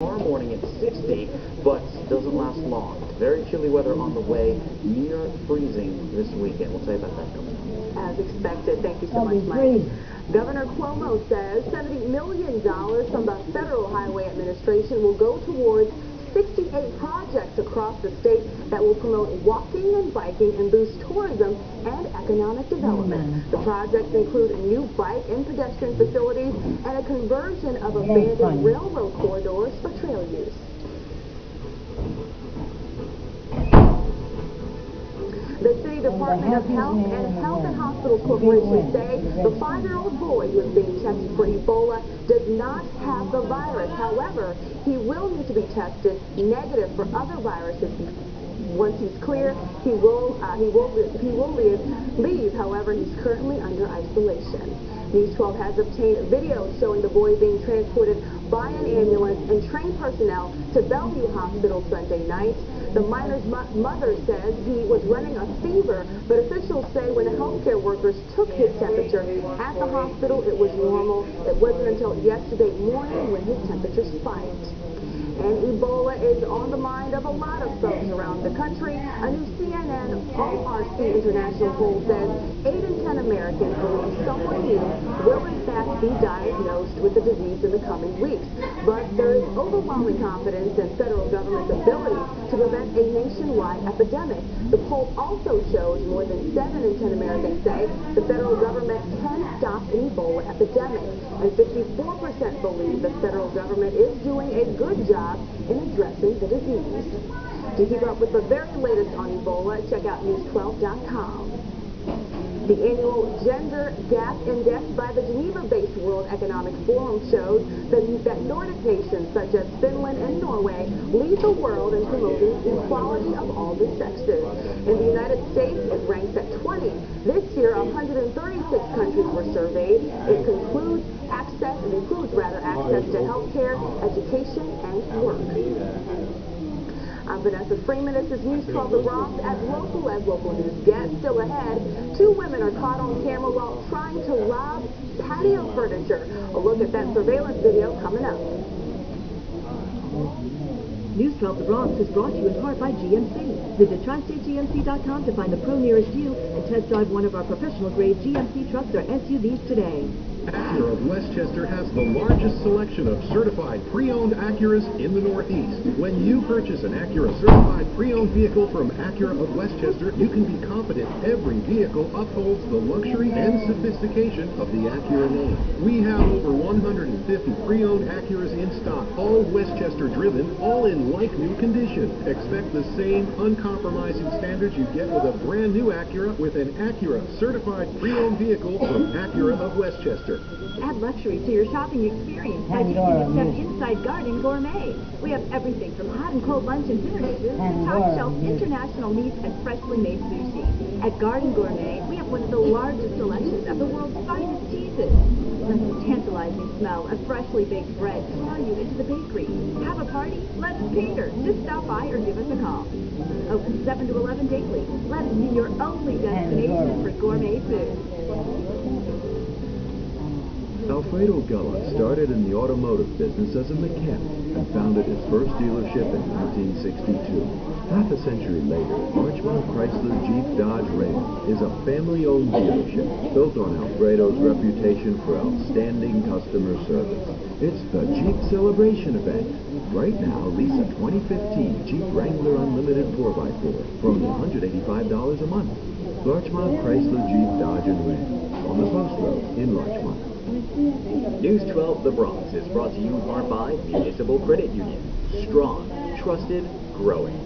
Tomorrow morning it's 60, but doesn't last long. Very chilly weather on the way, near freezing this weekend. We'll tell you about that coming up. As expected. Thank you so much, Mike. Governor Cuomo says $70 million from the Federal Highway Administration will go towards 68 projects across the state that will promote walking and biking and boost tourism and economic development. The projects include new bike and pedestrian facilities and a conversion of abandoned railroad corridors for trail use. The City Department of Health and Hospitals Corporation say the 5-year-old boy who is being tested for Ebola does not have the virus. However, he will need to be tested negative for other viruses. Once he's clear, he will leave. However, he's currently under isolation. News 12 has obtained video showing the boy being transported by an ambulance and trained personnel to Bellevue Hospital Sunday night. The minor's mother says he was running a fever, but officials say when the healthcare workers took his temperature at the hospital, it was normal. It wasn't until yesterday morning when his temperature spiked. And Ebola is on the mind of a lot of folks around the country. A new CNN ORC International poll says 8 in 10 Americans believe someone new will in fact be diagnosed with the disease in the coming weeks. But there is overwhelming confidence in federal government's ability to prevent a nationwide epidemic. The poll also shows more than 7 in 10 Americans say the federal government can stop an Ebola epidemic. And 54% believe the federal government is doing a good job in addressing the disease. To keep up with the very latest on Ebola, check out news12.com. The annual Gender Gap Index by the Geneva-based World Economic Forum shows that Nordic nations such as Finland and Norway lead the world in promoting equality of all the sexes. In the United States, it ranks at 20. This year, 136 countries were surveyed. It includes access to health care, education, and work. I'm Vanessa Freeman. This is News 12 The Bronx. As local news gets. Still ahead, 2 women are caught on camera while trying to rob patio furniture. A look at that surveillance video coming up. News 12 The Bronx is brought to you in part by GMC. Visit TriStateGMC.com to find the pro nearest you and test drive one of our professional-grade GMC trucks or SUVs today. Acura of Westchester has the largest selection of certified pre-owned Acuras in the Northeast. When you purchase an Acura certified pre-owned vehicle from Acura of Westchester, you can be confident every vehicle upholds the luxury and sophistication of the Acura name. We have over 150 pre-owned Acuras in stock, all Westchester driven, all in like-new condition. Expect the same uncompromising standards you get with a brand new Acura with an Acura certified pre-owned vehicle from Acura of Westchester. Add luxury to your shopping experience by taking a step inside Garden Gourmet. We have everything from hot and cold lunch and dinner dishes to top-shelf international meats and freshly made sushi. At Garden Gourmet, we have one of the largest selections of the world's finest cheeses. Let the tantalizing smell of freshly baked bread draw you into the bakery. Have a party? Let us cater. Just stop by or give us a call. Open 7 to 11 daily. Let us be your only destination for gourmet food. Alfredo Gullah started in the automotive business as a mechanic and founded his first dealership in 1962. Half a century later, Larchmont Chrysler Jeep Dodge Ram is a family-owned dealership built on Alfredo's reputation for outstanding customer service. It's the Jeep Celebration event. Right now, lease a 2015 Jeep Wrangler Unlimited 4x4 for only $185 a month. Larchmont Chrysler Jeep Dodge and Ram on the Post Road in Larchmont. News 12 The Bronx is brought to you in part by Municipal Credit Union. Strong, trusted, growing.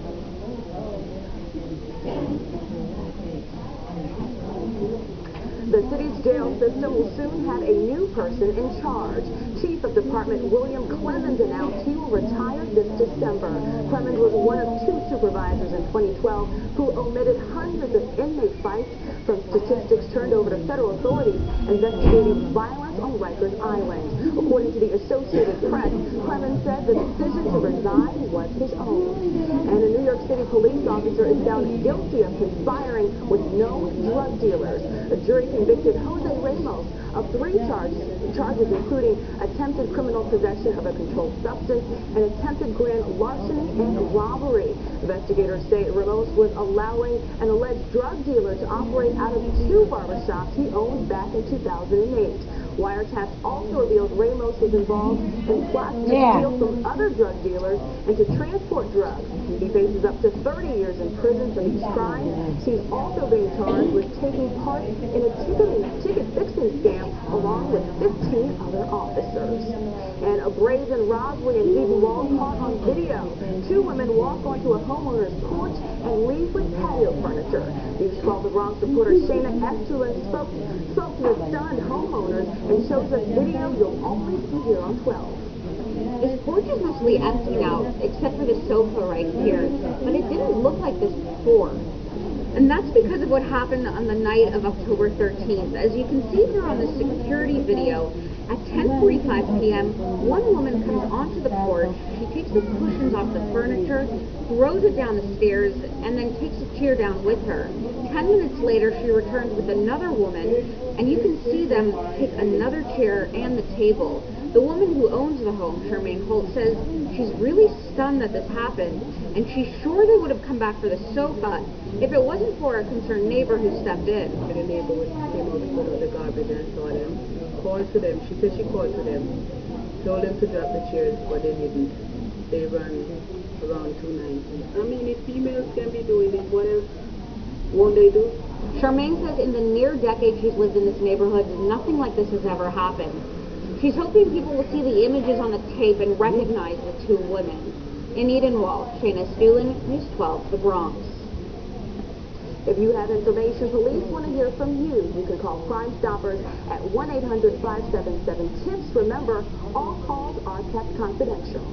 The city's jail system will soon have a new person in charge. Chief of Department William Clemens announced he will retire this December. Clemens was one of 2 supervisors in 2012 who omitted hundreds of inmate fights from statistics turned over to federal authorities investigating violence on Rikers Island. According to the Associated Press, Clemens said the decision to resign was his own. And a New York City police officer is found guilty of conspiring with known drug dealers. A jury convicted Jose Ramos of 3 charges including attempted criminal possession of a controlled substance and attempted grand larceny and robbery. Investigators say Ramos was allowing an alleged drug dealer to operate out of 2 barbershops he owned back in 2008. Wiretaps also revealed Ramos was involved in plots to steal from other drug dealers and to transport drugs. He faces up to 30 years in prison for these crimes. He's also being charged with taking part in a ticket-fixing scam along with 15 other officers. And a brazen robbery in Eden Wall caught on video. 2 women walk onto a homeowner's porch and leave with patio furniture. News 12 The Bronx reporter Shayna Estulan spoke to the stunned homeowners and shows us video you'll only see here on 12. This porch is mostly empty now, except for the sofa right here, but it didn't look like this before. And that's because of what happened on the night of October 13th. As you can see here on the security video, at 10:45 p.m., one woman comes onto the porch, she takes the cushions off the furniture, throws it down the stairs, and then takes a chair down with her. 10 minutes later, she returns with another woman, and you can see them take another chair and the table. The woman who owns the home, Charmaine Holt, says she's really stunned that this happened, and she's sure they would have come back for the sofa if it wasn't for a concerned neighbor who stepped in. The neighbor came out to put out the garbage and saw them, called to them. She said she called to them, told them to drop the chairs, but they didn't. They ran around 290. I mean, if females can be doing it, what else won't they do? Charmaine says in the near decade she's lived in this neighborhood, nothing like this has ever happened. She's hoping people will see the images on the tape and recognize the 2 women. In Eden Wall, Shayna Estulan, News 12, The Bronx. If you have information police want to hear from you, you can call Crime Stoppers at 1-800-577-TIPS. Remember, all calls are kept confidential.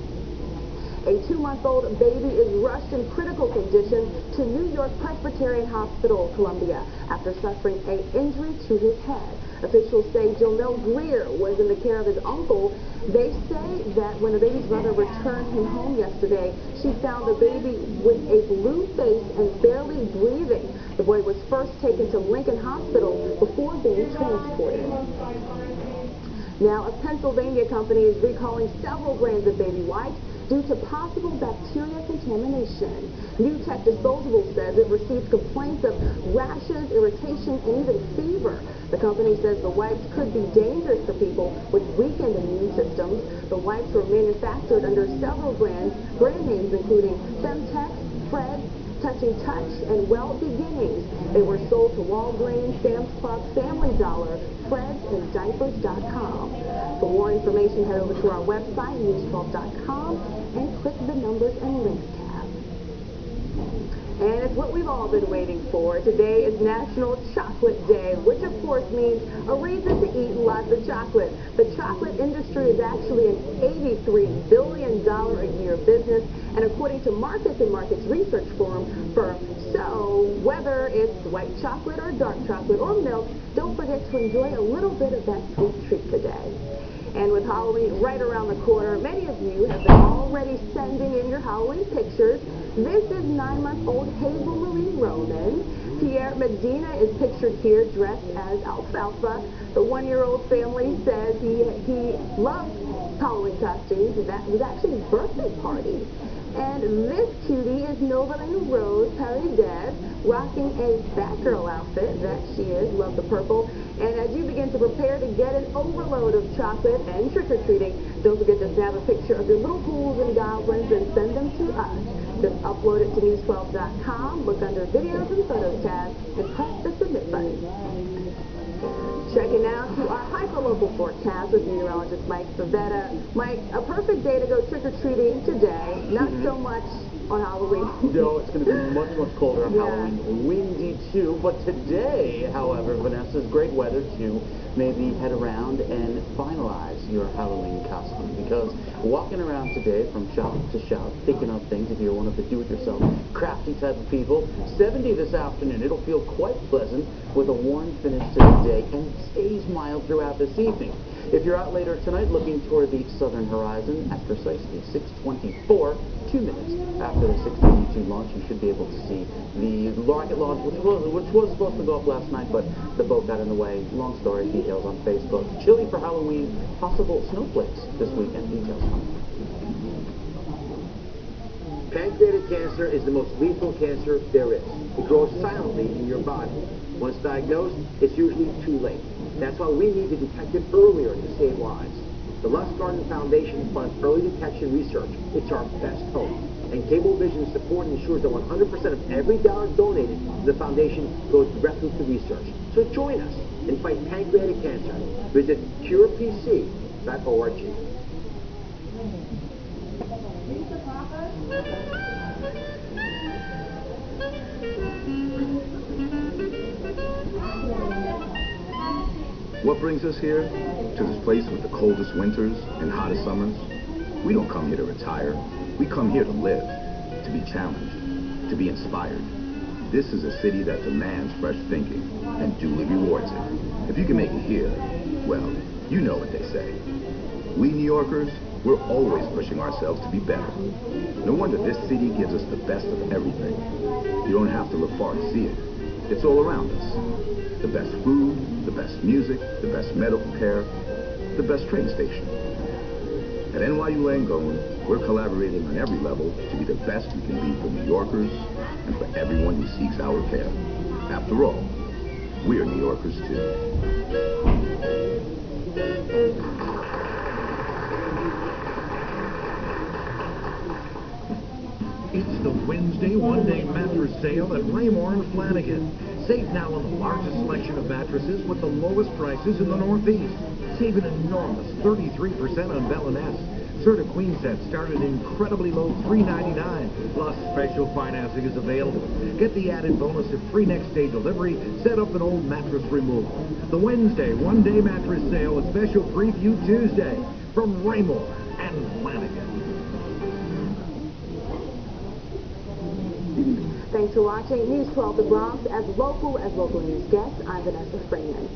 A 2-month-old baby is rushed in critical condition to New York Presbyterian Hospital, Columbia, after suffering an injury to his head. Officials say Jonelle Greer was in the care of his uncle. They say that when the baby's mother returned him home yesterday, she found the baby with a blue face and barely breathing. The boy was first taken to Lincoln Hospital before being transported. Now, a Pennsylvania company is recalling several brands of baby wipes due to possible bacteria contamination. New Tech Disposable says it received complaints of rashes, irritation, and even fever. The company says the wipes could be dangerous for people with weakened immune systems. The wipes were manufactured under several brand names including Femtech, Fred, Touching Touch, and Well Beginnings. They were sold to Walgreens, Sam's Club, Family Dollar, Fred's, and Diapers.com. For more information, head over to our website, news12.com, and click the Numbers and Links tab. And it's what we've all been waiting for. Today is National Chocolate Day, which of course means a reason to eat lots of chocolate. The chocolate industry is actually an $83 billion a year business, and according to Marcus & Markets research firm, so whether it's white chocolate or dark chocolate or milk, don't forget to enjoy a little bit of that sweet treat today. And with Halloween right around the corner, many of you have been already sending in your Halloween pictures. This is 9-month-old Hazel Marie Roman. Pierre Medina is pictured here dressed as Alfalfa. The 1-year-old family says he loves Halloween costumes. That was actually his birthday party. And this cutie is Novaline Rose Paredes, rocking a Batgirl outfit. That she is. Love the purple. And as you begin to prepare to get an overload of chocolate and trick-or-treating, don't forget to snap a picture of your little ghouls and goblins and send them to us. Just upload it to news12.com, look under Videos and Photos tab, and press the Submit button. Checking out to our hyperlocal forecast with meteorologist Mike Zetta. Mike, a perfect day to go trick-or-treating today. Not so much on Halloween. No, it's going to be much, much colder on Halloween. Windy, too. But today, however, Vanessa's great weather to maybe head around and finalize your Halloween costume. Because walking around today from shop to shop, picking up things, if you're one of the do-it-yourself crafty type of people, 70 this afternoon. It'll feel quite pleasant with a warm finish to the day, and it stays mild throughout this evening. If you're out later tonight looking toward the southern horizon at precisely 6:24, 2 minutes after the 6:22 launch, you should be able to see the rocket launch, which was supposed to go up last night, but the boat got in the way. Long story, details on Facebook. Chilly for Halloween, possible snowflakes this weekend. Details coming. Pancreatic cancer is the most lethal cancer there is. It grows silently in your body. Once diagnosed, it's usually too late. That's why we need to detect it earlier to save lives. The Lust Garden Foundation funds early detection research. It's our best hope. And Cablevision's support ensures that 100% of every dollar donated to the foundation goes directly to research. So join us and fight pancreatic cancer. Visit curepc.org. What brings us here? To this place with the coldest winters and hottest summers? We don't come here to retire. We come here to live, to be challenged, to be inspired. This is a city that demands fresh thinking and duly rewards it. If you can make it here, well, you know what they say. We New Yorkers, we're always pushing ourselves to be better. No wonder this city gives us the best of everything. You don't have to look far to see it. It's all around us. The best food, the best music, the best medical care, the best train station. At NYU Langone, we're collaborating on every level to be the best we can be for New Yorkers and for everyone who seeks our care. After all, we are New Yorkers too. It's the Wednesday one-day mattress sale at Raymore and Flanagan. Save now on the largest selection of mattresses with the lowest prices in the Northeast. Save an enormous 33% on Bell & S. Zetta queen sets start at an incredibly low $399. Plus, special financing is available. Get the added bonus of free next-day delivery. Set up an old mattress removal. The Wednesday one-day mattress sale with special preview Tuesday from Raymore and Flanagan. Thanks for watching News 12 The Bronx. As local news guest, I'm Vanessa Freeman.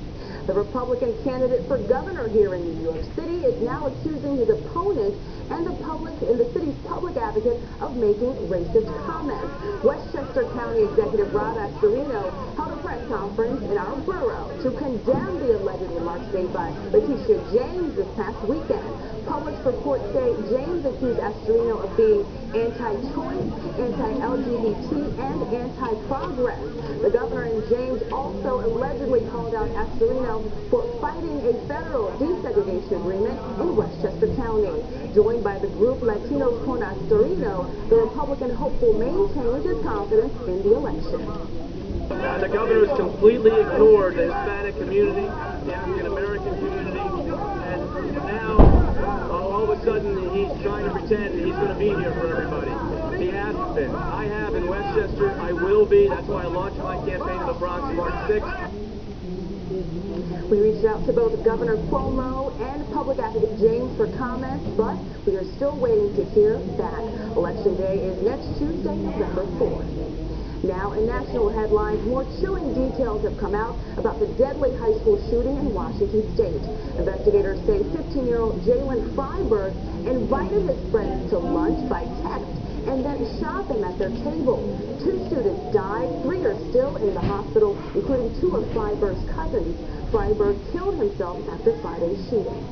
The Republican candidate for governor here in New York City is now accusing his opponent and the city's public advocate of making racist comments. Westchester County Executive Rob Astorino held a press conference in our borough to condemn the alleged remarks made by Letitia James this past weekend. Public reports say James accused Astorino of being anti-choice, anti-LGBT, and anti-progress. The governor and James also allegedly called out Astorino for fighting a federal desegregation agreement in Westchester County. Joined by the group Latinos con Astorino, the Republican hopeful maintains his confidence in the election. The governor has completely ignored the Hispanic community, the African-American community, and now all of a sudden he's trying to pretend he's going to be here for everybody. He hasn't been. I have in Westchester. I will be. That's why I launched my campaign in the Bronx March 6th. We reached out to both Governor Cuomo and Public Advocate James for comments, but we are still waiting to hear back. Election Day is next Tuesday, November 4th. Now, in national headlines, more chilling details have come out about the deadly high school shooting in Washington State. Investigators say 15-year-old Jalen Freiberg invited his friends to lunch by text and then shot them at their table. 2 students died, 3 are still in the hospital, including 2 of Freiberg's cousins. Freiberg killed himself after Friday's shooting.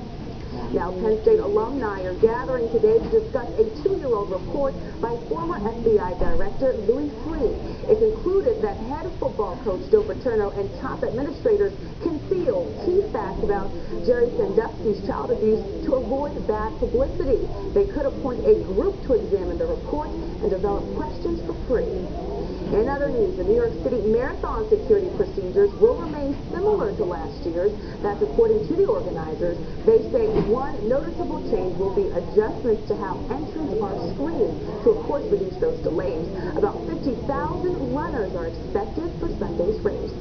Now, Penn State alumni are gathering today to discuss a 2-year-old report by former FBI Director Louis Freeh. It concluded that head football coach Joe Paterno and top administrators concealed key facts about Jerry Sandusky's child abuse to avoid bad publicity. They could appoint a group to examine the report and develop questions for Freeh. In other news, the New York City Marathon security procedures will remain similar to last year's. That's according to the organizers. They say one noticeable change will be adjustments to how entrants are screened to, of course, reduce those delays. About 50,000 runners are expected for Sunday's race.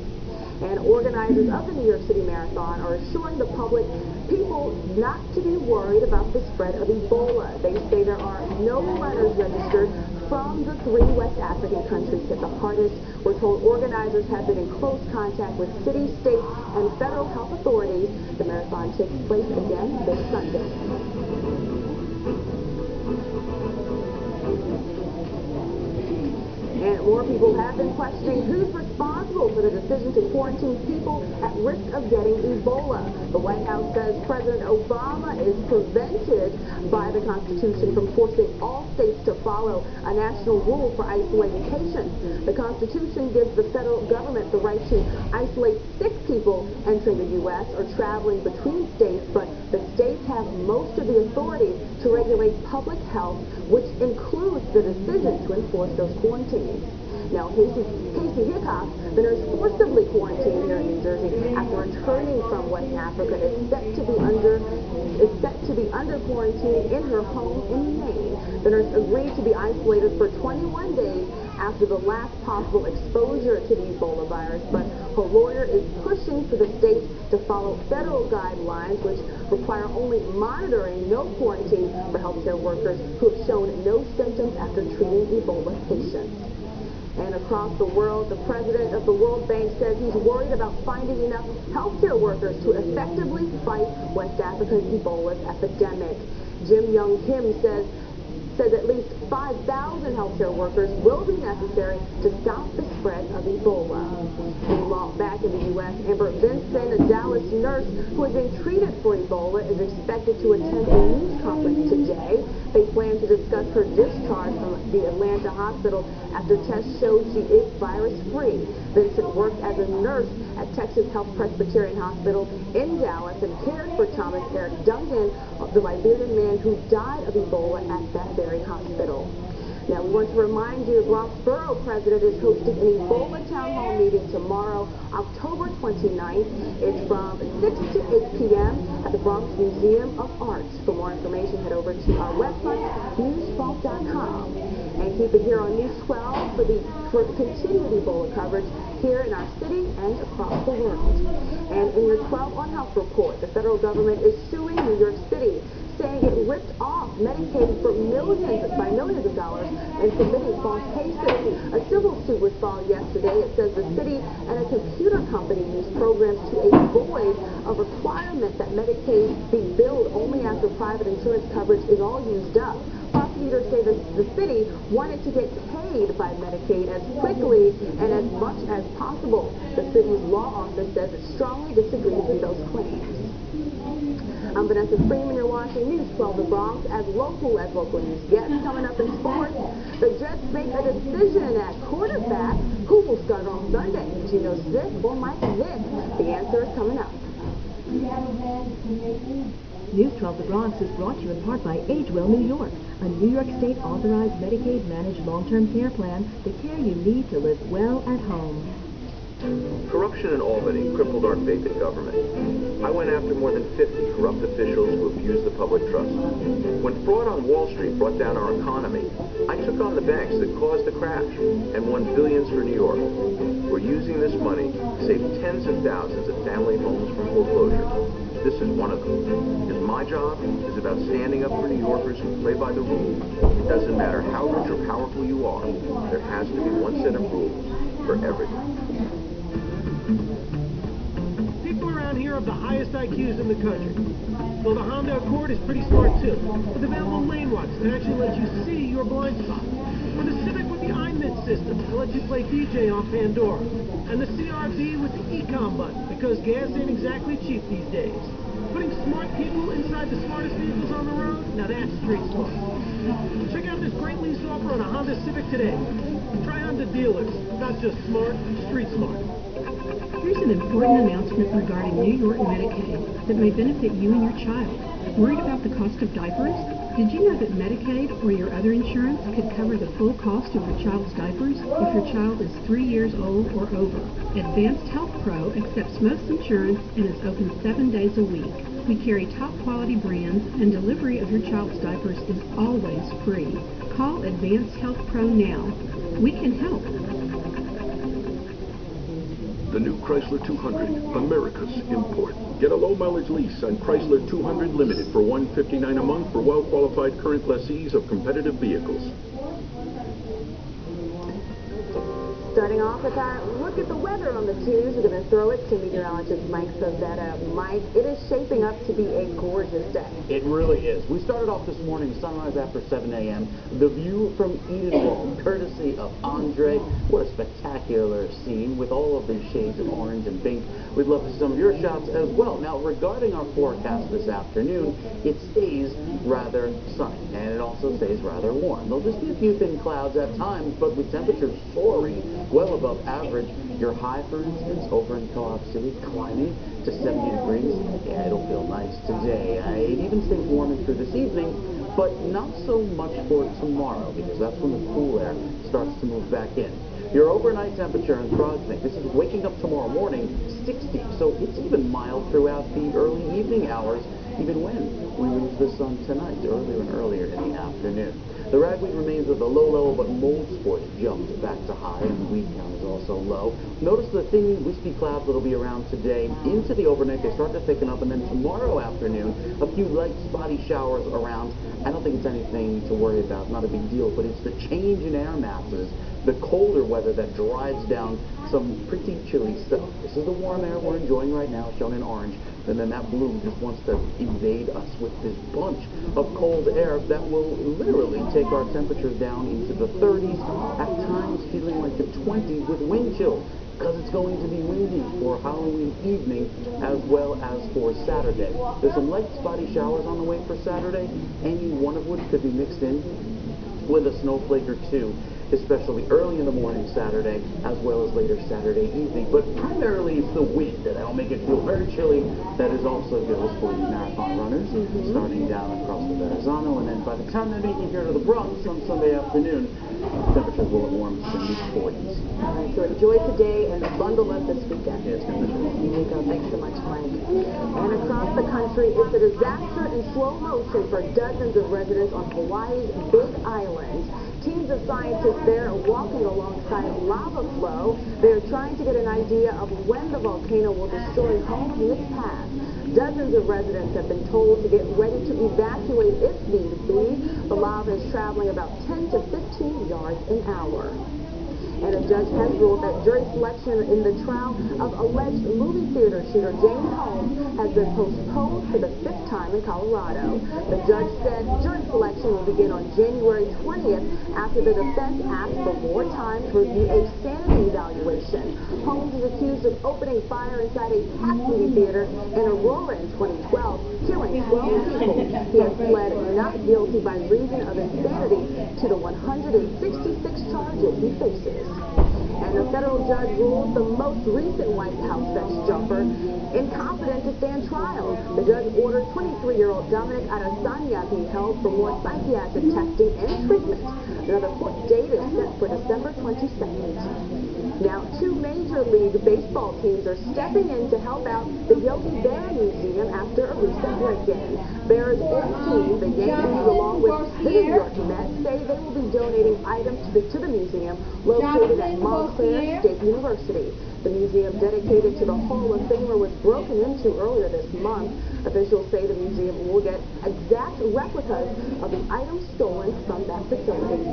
And organizers of the New York City Marathon are assuring the public people not to be worried about the spread of Ebola. They say there are no runners registered from the 3 West African countries hit the hardest. We're told organizers have been in close contact with city, state, and federal health authorities. The marathon takes place again this Sunday. And more people have been questioning who's responsible for the decision to quarantine people at risk of getting Ebola. The White House says President Obama is prevented by the Constitution from forcing all states to follow a national rule for isolating patients. The Constitution gives the federal government the right to isolate sick people entering the U.S. or traveling between states, but the states have most of the authority to regulate public health, which includes the decision to enforce those quarantines. Now, Casey Hickok, the nurse forcibly quarantined here in New Jersey after returning from West Africa, is set to be under quarantine in her home in Maine. The nurse agreed to be isolated for 21 days after the last possible exposure to the Ebola virus, but her lawyer is pushing for the state to follow federal guidelines, which require only monitoring, no quarantine for healthcare workers who have shown no symptoms after treating Ebola patients. And across the world, the president of the World Bank says he's worried about finding enough healthcare workers to effectively fight West Africa's Ebola epidemic. Jim Young Kim says at least 5,000 healthcare workers will be necessary to stop the spread of Ebola. Meanwhile, back in the U.S., Amber Vinson, a Dallas nurse who has been treated for Ebola, is expected to attend a news conference today. They plan to discuss her discharge from the Atlanta hospital after tests showed she is virus-free. Vincent worked as a nurse at Texas Health Presbyterian Hospital in Dallas and cared for Thomas Eric Duncan, the Liberian man who died of Ebola at that very hospital. Now, we want to remind you the Bronx Borough President is hosting an Ebola Town Hall meeting tomorrow, October 29th. It's from 6 to 8 p.m. at the Bronx Museum of Art. For more information, head over to our website, news12.com. And keep it here on News 12 for continued Ebola coverage here in our city and across the world. And in your 12 on Health report, the federal government is suing New York City, saying it ripped off Medicaid for millions of dollars and submitting false cases. A civil suit was filed yesterday. It says the city and a computer company used programs to avoid a requirement that Medicaid be billed only after private insurance coverage is all used up. Prosecutors say the city wanted to get paid by Medicaid as quickly and as much as possible. The city's law office says it strongly disagrees with those claims. I'm Vanessa Freeman. You're watching News 12 The Bronx. As local news gets. Coming up in sports, the Jets make a decision at quarterback. Who will start on Sunday? Geno Smith or Mike Vick? The answer is coming up. News 12 The Bronx is brought to you in part by AgeWell New York, a New York State authorized Medicaid managed long-term care plan, the care you need to live well at home. Corruption in Albany crippled our faith in government. I went after more than 50 corrupt officials who abused the public trust. When fraud on Wall Street brought down our economy, I took on the banks that caused the crash and won billions for New York. We're using this money to save tens of thousands of family homes from foreclosure. This is one of them. Because my job is about standing up for New Yorkers who play by the rules. It doesn't matter how rich or powerful you are, there has to be one set of rules for everyone. People around here have the highest IQs in the country. Well, the Honda Accord is pretty smart too, with available lane watch that actually lets you see your blind spot. Or the Civic with the iMint system that lets you play DJ on Pandora. And the CRV with the Ecom button, because gas ain't exactly cheap these days. Putting smart people inside the smartest vehicles on the road, now that's street smart. Check out this great lease offer on a Honda Civic today. Try Honda dealers, not just smart, street smart. Here's an important announcement regarding New York Medicaid that may benefit you and your child. Worried about the cost of diapers? Did you know that Medicaid or your other insurance could cover the full cost of your child's diapers if your child is 3 years old or over? Advanced Health Pro accepts most insurance and is open 7 days a week. We carry top quality brands and delivery of your child's diapers is always free. Call Advanced Health Pro now. We can help. The new Chrysler 200, America's import. Get a low-mileage lease on Chrysler 200 Limited for $159 a month for well-qualified current lessees of competitive vehicles. Starting off with our look at the weather on the twos, we're going to throw it to meteorologist Mike Zetta. Mike, it is shaping up to be a gorgeous day. It really is. We started off this morning, sunrise after 7 a.m. The view from Edenwald, courtesy of Andre. What a spectacular scene with all of these shades of orange and pink. We'd love to see some of your shots as well. Now, regarding our forecast this afternoon, it stays rather sunny, and it also stays rather warm. There'll just be a few thin clouds at times, but with temperatures soaring well above average. Your high, for instance, over in Co-op City, climbing to 70 degrees. Yeah, it'll feel nice today. It even stays warming through this evening, but not so much for tomorrow, because that's when the cool air starts to move back in. Your overnight temperature in Prospect, this is waking up tomorrow morning, 60, so it's even mild throughout the early evening hours, even when we lose the sun tonight, earlier and earlier in the afternoon. The ragweed remains at the low level, but mold spores jumped back to high, and the weed count is also low. Notice the thin, wispy clouds that'll be around today. Into the overnight, they start to thicken up, and then tomorrow afternoon, a few light, spotty showers around. I don't think it's anything to worry about, not a big deal, but it's the change in air masses, the colder weather that drives down some pretty chilly stuff. This is the warm air we're enjoying right now, shown in orange, and then that blue just wants to invade us with this bunch of cold air that will literally take our temperatures down into the 30s, at times feeling like the 20s with wind chill, because it's going to be windy for Halloween evening as well as for Saturday. There's some light spotty showers on the way for Saturday, any one of which could be mixed in with a snowflake or two, especially early in the morning Saturday as well as later Saturday evening. But primarily it's the wind that'll make it feel very chilly. That is also goes for the marathon runners, starting down across the Verrazano, and then by the time they make it here to the Bronx on Sunday afternoon, temperatures will warm to the mid-40s. All right, so enjoy today and bundle up this weekend. Yeah, it's going to be chilly. Here you go. Thanks so much, Mike. And across the country, it's a disaster in slow motion for dozens of residents on Hawaii's Big Island. Teams of scientists there are walking alongside lava flow. They're trying to get an idea of when the volcano will destroy homes in its path. Dozens of residents have been told to get ready to evacuate if need be. The lava is traveling about 10 to 15 yards an hour. And a judge has ruled that jury selection in the trial of alleged movie theater shooter James Holmes has been postponed for the 5th time in Colorado. The judge said jury selection will begin on January 20th after the defense asked for more time to review a sanity evaluation. Holmes is accused of opening fire inside a packed movie theater in Aurora in 2012, killing 12 people. He has pled not guilty by reason of insanity to the 166 charges he faces. And a federal judge ruled the most recent White House bench jumper incompetent to stand trial. The judge ordered 23-year-old Dominic Adesanya be held for more psychiatric testing and treatment. Another court date is set for December 22nd. Now, 2 Major League Baseball teams are stepping in to help out the Yogi Bear Museum after a recent break-in. Bears own team, the Yankees, along with the New York Mets, say they will be donating items to the museum located at Montclair State University. The museum dedicated to the Hall of Famer was broken into earlier this month. Officials say the museum will get exact replicas of the items stolen from that facility.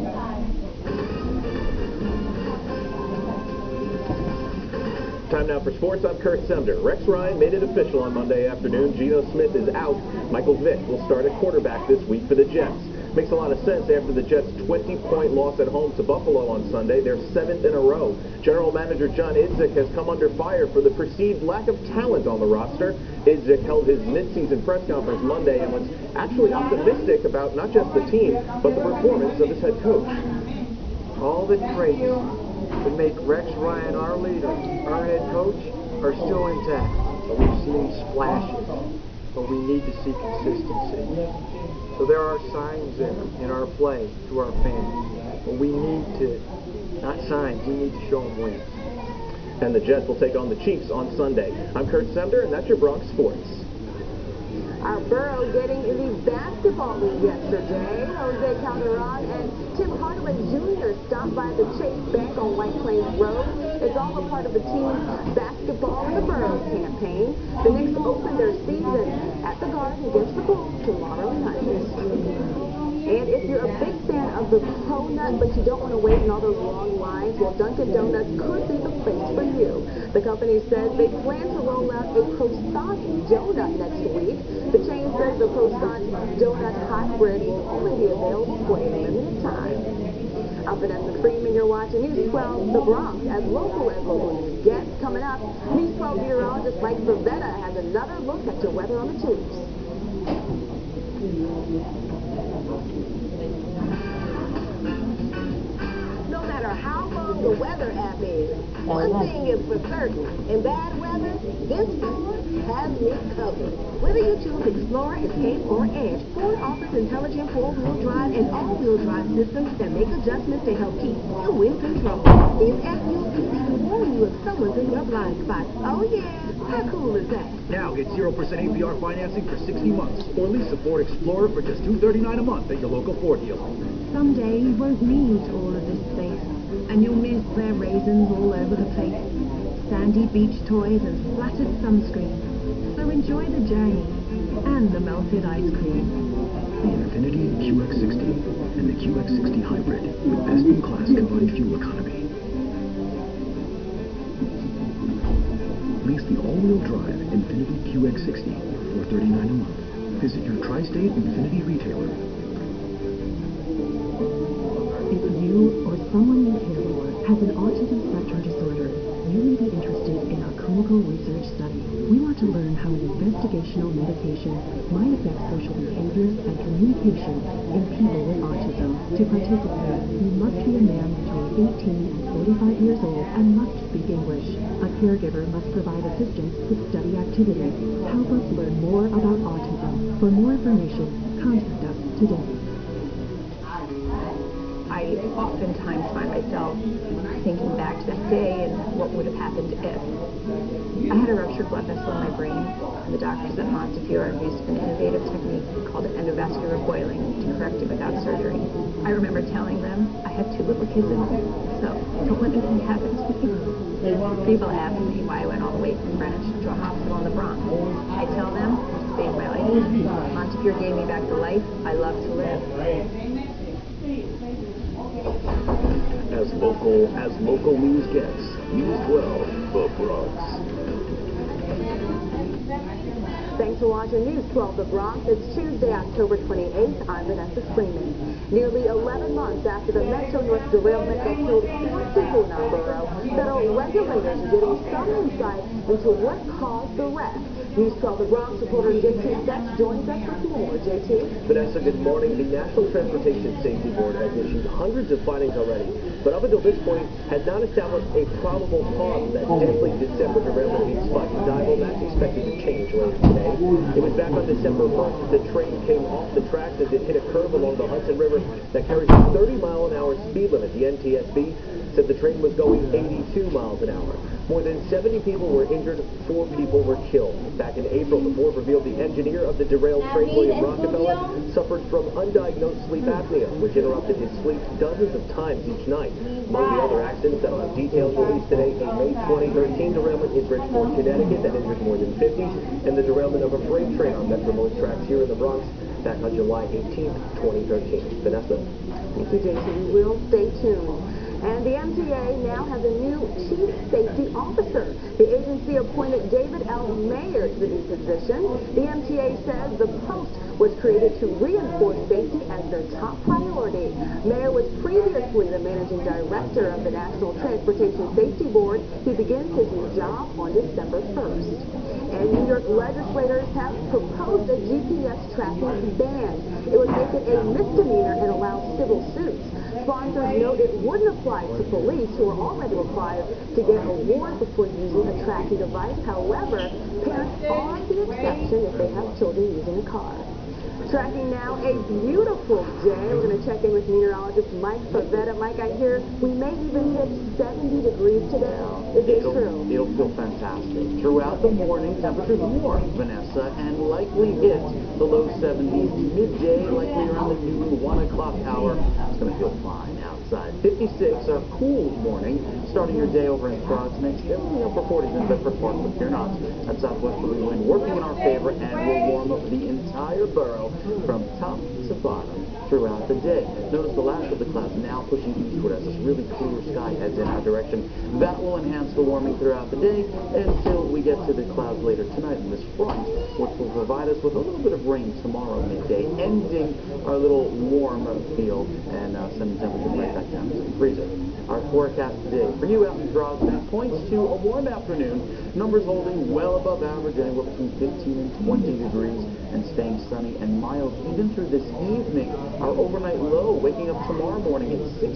Time now for sports. I'm Kurt Sumner. Rex Ryan made it official on Monday afternoon. Geno Smith is out. Michael Vick will start at quarterback this week for the Jets. Makes a lot of sense after the Jets' 20-point loss at home to Buffalo on Sunday, their 7th in a row. General Manager John Idzik has come under fire for the perceived lack of talent on the roster. Idzik held his midseason press conference Monday and was actually optimistic about not just the team, but the performance of his head coach. All the traits that make Rex Ryan our leader, our head coach, are still intact. But we've seen splashes, but we need to see consistency. So there are signs in our play to our fans, but we need to, not signs, we need to show them wins. And the Jets will take on the Chiefs on Sunday. I'm Kurt Sumner, and that's your Bronx Sports. Our Burrow getting in the basketball league yesterday. Jose Calderon and Tim Hardaway Jr. stopped by the Chase Bank on White White Plains Road. It's all a part of the team's Basketball in the Birds campaign. The Knicks open their season at the Garden against the Bulls tomorrow night. And if you're a big fan of the Cronut, but you don't want to wait in all those long lines, well, Dunkin' Donuts could be the place for you. The company says they plan to roll out a croissant donut next week. The chain says the croissant donut hybrid will only be available for a limited time. I'm Vanessa Freeman. You're watching News 12 The Bronx. As local news gets coming up, News 12 meteorologist Mike Zetta has another look at your weather on the tubes. No matter how long the weather app is, one thing is for certain. In bad weather, this Ford has me covered. Whether you choose Explorer, Escape, or Edge, Ford offers intelligent four-wheel drive and all-wheel drive systems that make adjustments to help keep you in control. These SUVs even warn you if someone's in your blind spot. Oh yeah, how cool is that? Now get 0% APR financing for 60 months, or lease a Ford Explorer for just $239 a month at your local Ford dealer. Someday you won't need all of this space, and you'll miss their raisins all over the place, sandy beach toys and splattered sunscreen. So enjoy the journey and the melted ice cream. The Infiniti QX60 and the QX60 Hybrid with best-in-class combined fuel economy. Lease the all-wheel drive Infiniti QX60 for $439 a month. Visit your tri-state Infiniti retailer. If you or someone you care for has an autism spectrum disorder, you may be interested in our clinical research study. We want to learn how an investigational medication might affect social behavior and communication in people with autism. To participate, you must be a man between 18 and 45 years old and must speak English. A caregiver must provide assistance with study activities. Help us learn more about autism. For more information, contact us today. I oftentimes find myself thinking back to that day and what would have happened if. I had a ruptured blood vessel in my brain, and the doctors at Montefiore used an innovative technique called endovascular coiling to correct it without surgery. I remember telling them I had 2 little kids at home, so don't let anything happen to me. People ask me why I went all the way from Greenwich to a hospital in the Bronx. I tell them to save my life. Montefiore gave me back the life I love to live. As local news gets, News 12, The Bronx. Thanks for watching News 12 The Bronx. It's Tuesday, October 28th. I'm Vanessa Freeman. Nearly 11 months after the Metro North derailment that killed 4 people in our borough, federal regulators are getting some insight into what caused the wreck. News 12 The Bronx reporter JT Sets joins us with more. JT? Vanessa, good morning. The National Transportation Safety Board has issued hundreds of findings already, but up until this point has not established a probable cause of that deadly December derailment in Spike Dive. Well, that's expected to change later today. It was back on December 1st the train came off the tracks as it hit a curve along the Hudson River that carries a 30-mile-an-hour speed limit. The NTSB said the train was going 82 miles an hour. More than 70 people were injured, 4 people were killed. Back in April, the board revealed the engineer of the derailed train, William Rockefeller, suffered from undiagnosed sleep apnea, which interrupted his sleep dozens of times each night. Among the other accidents that'll have details released today, a May 2013 derailment in Bridgeport, Connecticut that injured more than 50, and the derailment of a freight train on Metro-North tracks here in the Bronx back on July 18th, 2013. Vanessa? Thank you, JT. We will stay tuned. And the MTA now has a new chief safety officer. The agency appointed David L. Mayer to the new position. The MTA says the post was created to reinforce safety as their top priority. Mayer was previously the managing director of the National Transportation Safety Board. He begins his new job on December 1st. And New York legislators have proposed a GPS tracking ban. It would make it a misdemeanor and allow civil suits. Sponsors note it wouldn't apply to police who are already required to get a warrant before using a tracking device. However, parents are the exception if they have children using a car. Tracking now, a beautiful day. We're going to check in with meteorologist Mike Zetta. Mike, I hear we may even hit 70 degrees today. Is it true? It'll feel fantastic. Throughout the morning, temperatures warm, Vanessa, and likely hit the low 70s. Midday, likely around the noon, 1 o'clock hour. It's going to feel fine out. outside. 56, a cool morning. Starting your day over in Throgs Neck, still in the upper 40s in Bedford Park, but fear not. That southwesterly wind working in our favor and will warm up the entire borough from top to bottom throughout the day. Notice the last of the clouds now pushing eastward as this really clear sky heads in our direction. That will enhance the warming throughout the day until we get to the clouds later tonight in this front, which will provide us with a little bit of rain tomorrow midday, ending our little warm feel and sending temperatures right back down to the freezer. Our forecast today for you out in Throgs Neck points to a warm afternoon. Numbers holding well above average, anywhere between 15 and 20 degrees, and staying sunny and mild even through this evening. Our overnight low waking up tomorrow morning at 6.